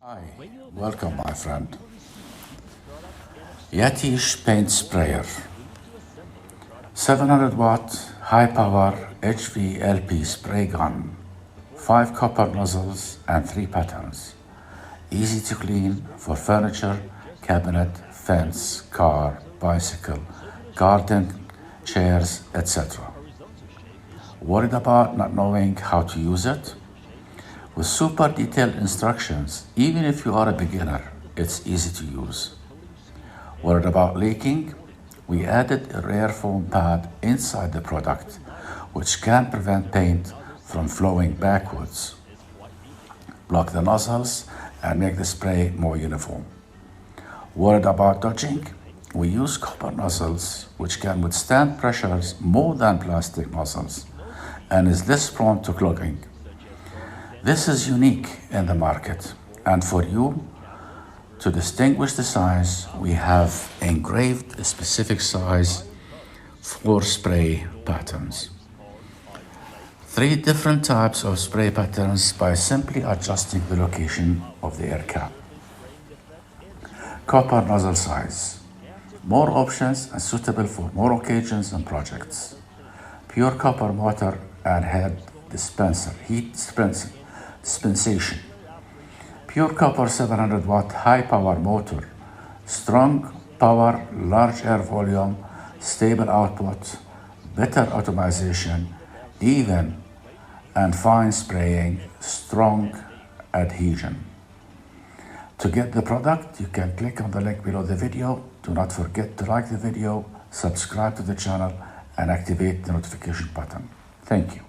Hi, welcome my friend. YATTICH paint sprayer. 700 watt high power HVLP spray gun. 5 copper nozzles and 3 patterns. Easy to clean for furniture, cabinet, fence, car, bicycle, garden, chairs, etc. Worried about not knowing how to use it? With super detailed instructions, even if you are a beginner, it's easy to use. Worried about leaking? We added a rare foam pad inside the product, which can prevent paint from flowing backwards, block the nozzles, and make the spray more uniform. Worried about dodging? We use copper nozzles, which can withstand pressures more than plastic nozzles, and is less prone to clogging. This is unique in the market, and for you to distinguish the size, we have engraved a specific size for spray patterns. 3 different types of spray patterns by simply adjusting the location of the air cap. Copper nozzle size. More options and suitable for more occasions and projects. Pure copper motor and head dispenser, heat dispensation. Pure copper 700 watt high power motor. Strong power, large air volume, stable output, better automation, even and fine spraying, strong adhesion. To get the product, you can click on the link below the video. Do not forget to like the video, subscribe to the channel, and activate the notification button. Thank you.